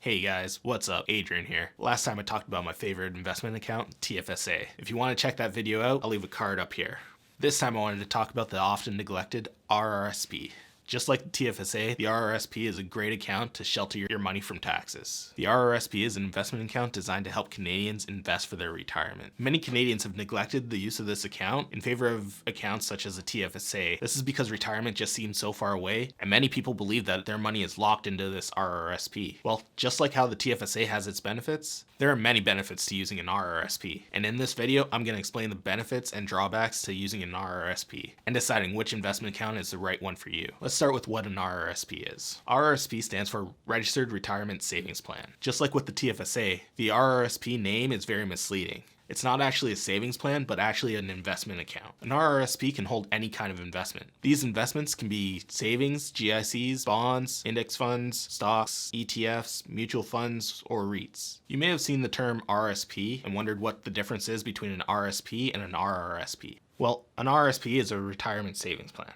Hey guys, what's up? Adrian here. Last time I talked about my favorite investment account, TFSA. If you want to check that video out, I'll leave a card up here. This time I wanted to talk about the often neglected RRSP. Just like the TFSA, the RRSP is a great account to shelter your money from taxes. The RRSP is an investment account designed to help Canadians invest for their retirement. Many Canadians have neglected the use of this account in favor of accounts such as the TFSA. This is because retirement just seems so far away, and many people believe that their money is locked into this RRSP. Well, just like how the TFSA has its benefits, there are many benefits to using an RRSP. And in this video, I'm going to explain the benefits and drawbacks to using an RRSP and deciding which investment account is the right one for you. Let's start with what an RRSP is. RRSP stands for Registered Retirement Savings Plan. Just like with the TFSA, the RRSP name is very misleading. It's not actually a savings plan, but actually an investment account. An RRSP can hold any kind of investment. These investments can be savings, GICs, bonds, index funds, stocks, ETFs, mutual funds, or REITs. You may have seen the term RSP and wondered what the difference is between an RSP and an RRSP. Well, an RRSP is a retirement savings plan.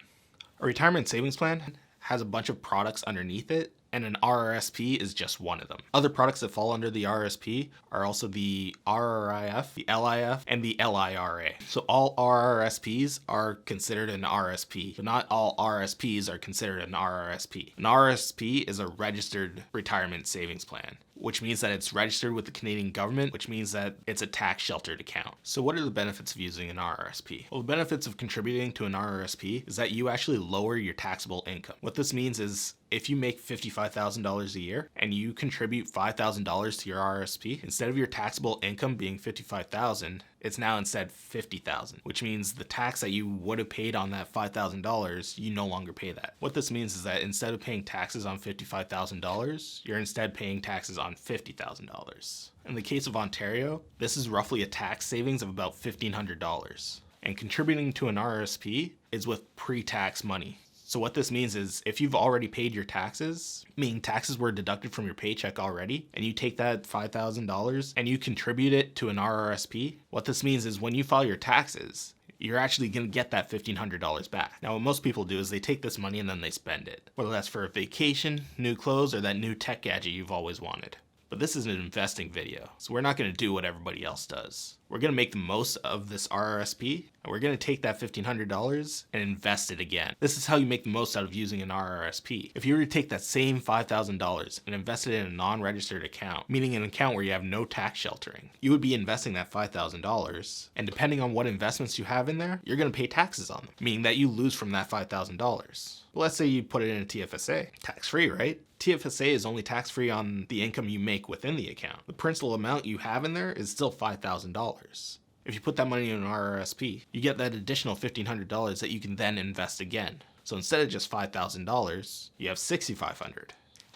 A retirement savings plan has a bunch of products underneath it, and an RRSP is just one of them. Other products that fall under the RRSP are also the RRIF, the LIF, and the LIRA. So all RRSPs are considered an RSP, but not all RSPs are considered an RRSP. An RRSP is a registered retirement savings plan, which means that it's registered with the Canadian government, which means that it's a tax sheltered account. So what are the benefits of using an RRSP? Well, the benefits of contributing to an RRSP is that you actually lower your taxable income. What this means is if you make $55,000 a year and you contribute $5,000 to your RRSP, instead of your taxable income being $55,000, it's now instead $50,000, which means the tax that you would have paid on that $5,000, you no longer pay that. What this means is that instead of paying taxes on $55,000, you're instead paying taxes on $50,000. In the case of Ontario, this is roughly a tax savings of about $1,500. And contributing to an RRSP is with pre-tax money. So what this means is if you've already paid your taxes, meaning taxes were deducted from your paycheck already, and you take that $5,000 and you contribute it to an RRSP, what this means is when you file your taxes, you're actually going to get that $1,500 back. Now, what most people do is they take this money and then they spend it, whether that's for a vacation, new clothes, or that new tech gadget you've always wanted. But this is an investing video, so we're not going to do what everybody else does. We're going to make the most of this RRSP, and we're going to take that $1,500 and invest it again. This is how you make the most out of using an RRSP. If you were to take that same $5,000 and invest it in a non-registered account, meaning an account where you have no tax sheltering, you would be investing that $5,000, and depending on what investments you have in there, you're going to pay taxes on them, meaning that you lose from that $5,000. Let's say you put it in a TFSA. Tax-free, right? TFSA is only tax-free on the income you make within the account. The principal amount you have in there is still $5,000. If you put that money in an RRSP, you get that additional $1,500 that you can then invest again. So instead of just $5,000, you have $6,500.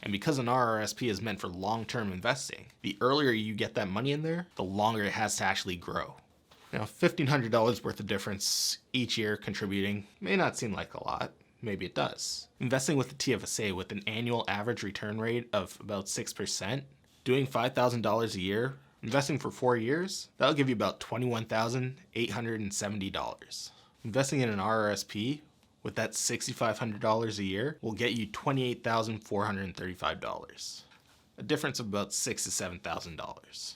And because an RRSP is meant for long-term investing, the earlier you get that money in there, the longer it has to actually grow. Now, $1,500 worth of difference each year contributing may not seem like a lot. Maybe it does. Investing with the TFSA with an annual average return rate of about 6%, doing $5,000 a year, investing for 4 years, that'll give you about $21,870. Investing in an RRSP with that $6,500 a year will get you $28,435. A difference of about $6,000 to $7,000.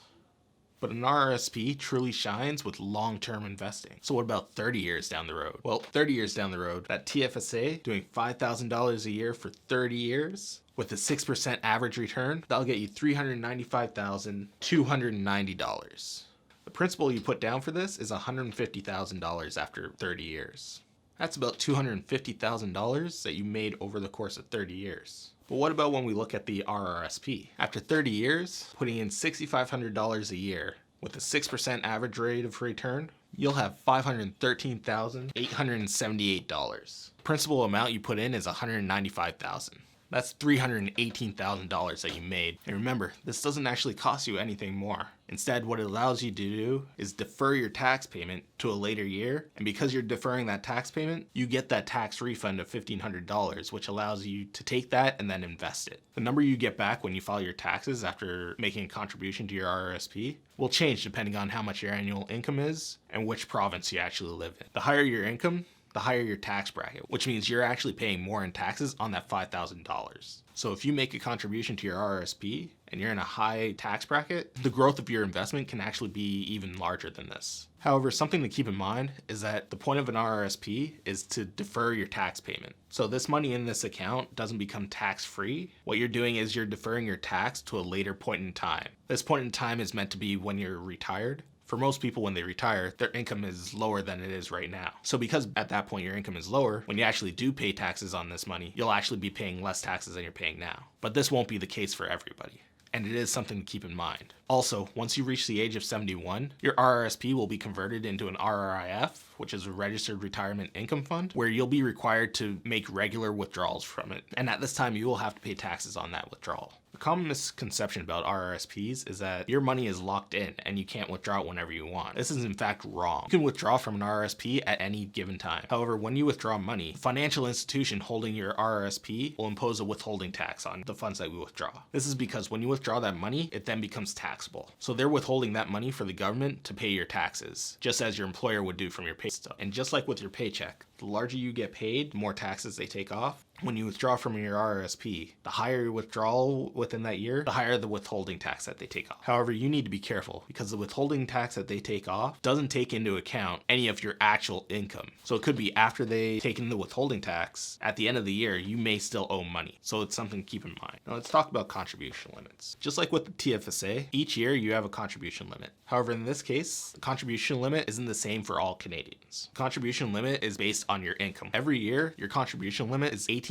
But an RRSP truly shines with long-term investing. So what about 30 years down the road? Well, 30 years down the road, that TFSA doing $5,000 a year for 30 years with a 6% average return, that'll get you $395,290. The principal you put down for this is $150,000 after 30 years. That's about $250,000 that you made over the course of 30 years. But what about when we look at the RRSP? After 30 years, putting in $6,500 a year with a 6% average rate of return, you'll have $513,878. The principal amount you put in is $195,000. That's $318,000 that you made. And remember, this doesn't actually cost you anything more. Instead, what it allows you to do is defer your tax payment to a later year. And because you're deferring that tax payment, you get that tax refund of $1,500, which allows you to take that and then invest it. The number you get back when you file your taxes after making a contribution to your RRSP will change depending on how much your annual income is and which province you actually live in. The higher your income, the higher your tax bracket, which means you're actually paying more in taxes on that $5,000. So if you make a contribution to your RRSP and you're in a high tax bracket, the growth of your investment can actually be even larger than this. However, something to keep in mind is that the point of an RRSP is to defer your tax payment. So this money in this account doesn't become tax-free. What you're doing is you're deferring your tax to a later point in time. This point in time is meant to be when you're retired. For most people, when they retire, their income is lower than it is right now. So because at that point your income is lower, when you actually do pay taxes on this money, you'll actually be paying less taxes than you're paying now. But this won't be the case for everybody. And it is something to keep in mind. Also, once you reach the age of 71, your RRSP will be converted into an RRIF, which is a Registered Retirement Income Fund, where you'll be required to make regular withdrawals from it. And at this time, you will have to pay taxes on that withdrawal. The common misconception about RRSPs is that your money is locked in and you can't withdraw it whenever you want. This is in fact wrong. You can withdraw from an RRSP at any given time. However, when you withdraw money, the financial institution holding your RRSP will impose a withholding tax on the funds that we withdraw. This is because when you withdraw that money, it then becomes taxable. So they're withholding that money for the government to pay your taxes, just as your employer would do from your pay stub. And just like with your paycheck, the larger you get paid, the more taxes they take off. When you withdraw from your RRSP, the higher your withdrawal within that year, the higher the withholding tax that they take off. However, you need to be careful because the withholding tax that they take off doesn't take into account any of your actual income. So it could be after they take in the withholding tax, at the end of the year, you may still owe money. So it's something to keep in mind. Now let's talk about contribution limits. Just like with the TFSA, each year you have a contribution limit. However, in this case, the contribution limit isn't the same for all Canadians. The contribution limit is based on your income. Every year, your contribution limit is 18%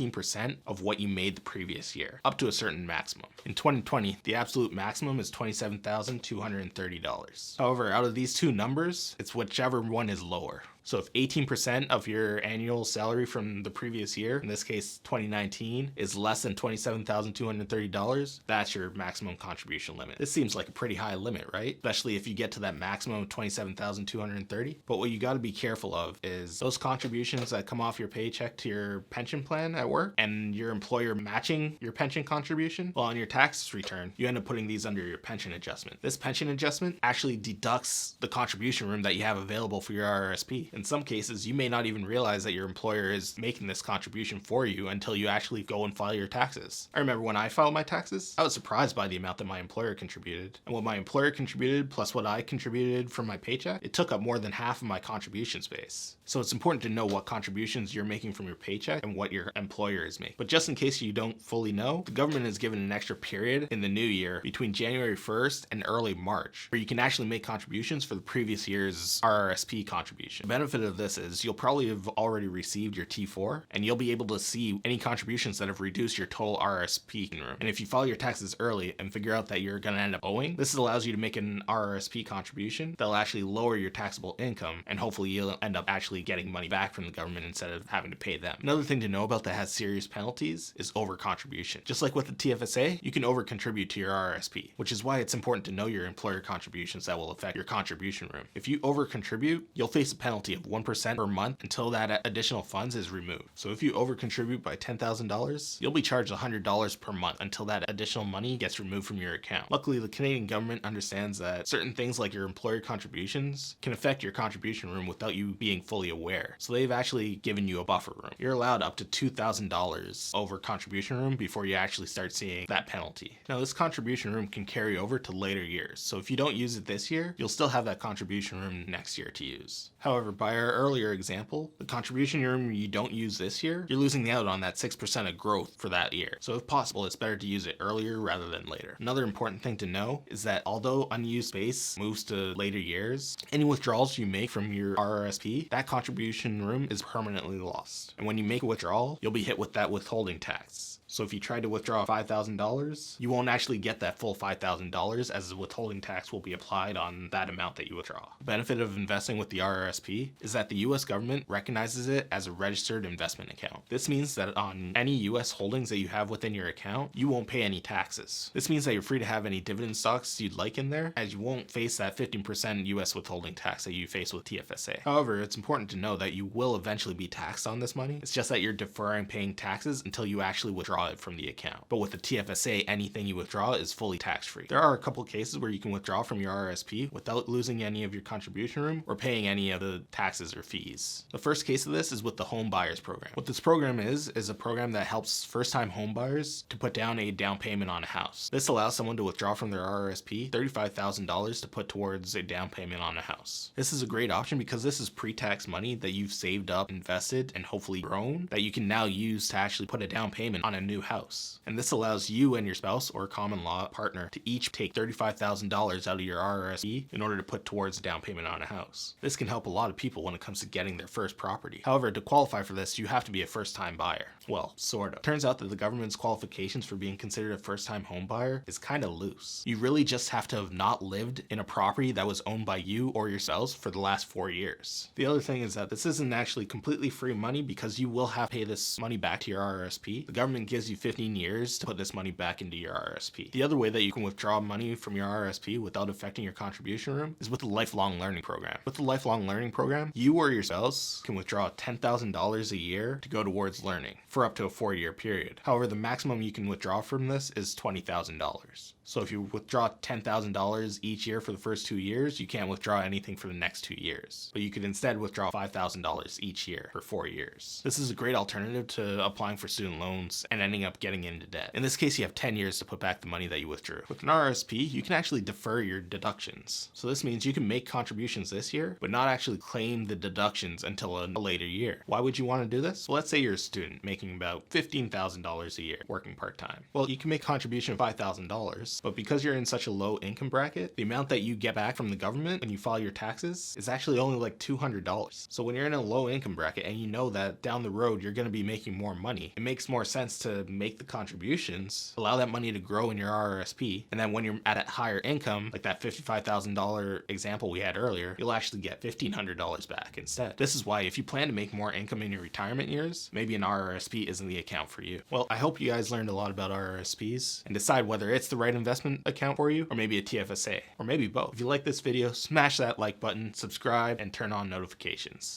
of what you made the previous year, up to a certain maximum. In 2020, the absolute maximum is $27,230. However, out of these two numbers, it's whichever one is lower. So if 18% of your annual salary from the previous year, in this case 2019, is less than $27,230, that's your maximum contribution limit. This seems like a pretty high limit, right? Especially if you get to that maximum of $27,230. But what you got to be careful of is those contributions that come off your paycheck to your pension plan at work and your employer matching your pension contribution. Well, on your tax return, you end up putting these under your pension adjustment. This pension adjustment actually deducts the contribution room that you have available for your RRSP. In some cases, you may not even realize that your employer is making this contribution for you until you actually go and file your taxes. I remember when I filed my taxes, I was surprised by the amount that my employer contributed. And what my employer contributed plus what I contributed from my paycheck, it took up more than half of my contribution space. So it's important to know what contributions you're making from your paycheck and what your employer is making. But just in case you don't fully know, the government has given an extra period in the new year between January 1st and early March, where you can actually make contributions for the previous year's RRSP contribution. The benefit of this is you'll probably have already received your T4 and you'll be able to see any contributions that have reduced your total RRSP room. And if you file your taxes early and figure out that you're going to end up owing, this allows you to make an RRSP contribution that'll actually lower your taxable income, and hopefully you'll end up actually getting money back from the government instead of having to pay them. Another thing to know about that has serious penalties is over-contribution. Just like with the TFSA, you can over-contribute to your RRSP, which is why it's important to know your employer contributions that will affect your contribution room. If you over-contribute, you'll face a penalty of 1% per month until that additional funds is removed. So if you over-contribute by $10,000, you'll be charged $100 per month until that additional money gets removed from your account. Luckily, the Canadian government understands that certain things like your employer contributions can affect your contribution room without you being fully aware. So they've actually given you a buffer room. You're allowed up to $2,000 over contribution room before you actually start seeing that penalty. Now, this contribution room can carry over to later years. So if you don't use it this year, you'll still have that contribution room next year to use. However, by our earlier example, the contribution room you don't use this year, you're losing out on that 6% of growth for that year. So if possible, it's better to use it earlier rather than later. Another important thing to know is that although unused space moves to later years, any withdrawals you make from your RRSP, that contribution room is permanently lost. And when you make a withdrawal, you'll be hit with that withholding tax. So if you try to withdraw $5,000, you won't actually get that full $5,000 as the withholding tax will be applied on that amount that you withdraw. The benefit of investing with the RRSP is that the US government recognizes it as a registered investment account. This means that on any US holdings that you have within your account, you won't pay any taxes. This means that you're free to have any dividend stocks you'd like in there, as you won't face that 15% US withholding tax that you face with TFSA. However, it's important to know that you will eventually be taxed on this money. It's just that you're deferring paying taxes until you actually withdraw withdraw it from the account. But with the TFSA, anything you withdraw is fully tax-free. There are a couple cases where you can withdraw from your RRSP without losing any of your contribution room or paying any of the taxes or fees. The first case of this is with the home buyers program. What this program is a program that helps first-time home buyers to put down a down payment on a house. This allows someone to withdraw from their RRSP $35,000 to put towards a down payment on a house. This is a great option because this is pre-tax money that you've saved up, invested, and hopefully grown that you can now use to actually put a down payment on a new house. And this allows you and your spouse or common law partner to each take $35,000 out of your RRSP in order to put towards a down payment on a house. This can help a lot of people when it comes to getting their first property. However, to qualify for this, you have to be a first-time buyer. Well, sort of. Turns out that the government's qualifications for being considered a first-time home buyer is kind of loose. You really just have to have not lived in a property that was owned by you or your spouse for the last 4 years. The other thing is that this isn't actually completely free money because you will have to pay this money back to your RRSP. The government gives you 15 years to put this money back into your RRSP. The other way that you can withdraw money from your RRSP without affecting your contribution room is with the lifelong learning program. With the lifelong learning program, you or your spouse can withdraw $10,000 a year to go towards learning for up to a 4-year period. However, the maximum you can withdraw from this is $20,000. So if you withdraw $10,000 each year for the first 2 years, you can't withdraw anything for the next 2 years. But you could instead withdraw $5,000 each year for 4 years. This is a great alternative to applying for student loans and ending up getting into debt. In this case, you have 10 years to put back the money that you withdrew. With an RRSP, you can actually defer your deductions. So this means you can make contributions this year, but not actually claim the deductions until a later year. Why would you want to do this? Well, let's say you're a student making about $15,000 a year working part-time. Well, you can make a contribution of $5,000, but because you're in such a low income bracket, the amount that you get back from the government when you file your taxes is actually only like $200. So when you're in a low income bracket and you know that down the road you're going to be making more money, it makes more sense to make the contributions, allow that money to grow in your RRSP, and then when you're at a higher income, like that $55,000 example we had earlier, you'll actually get $1,500 back instead. This is why if you plan to make more income in your retirement years, maybe an RRSP isn't the account for you. Well, I hope you guys learned a lot about RRSPs and decide whether it's the right investment account for you or maybe a TFSA or maybe both. If you like this video, smash that like button, subscribe, and turn on notifications.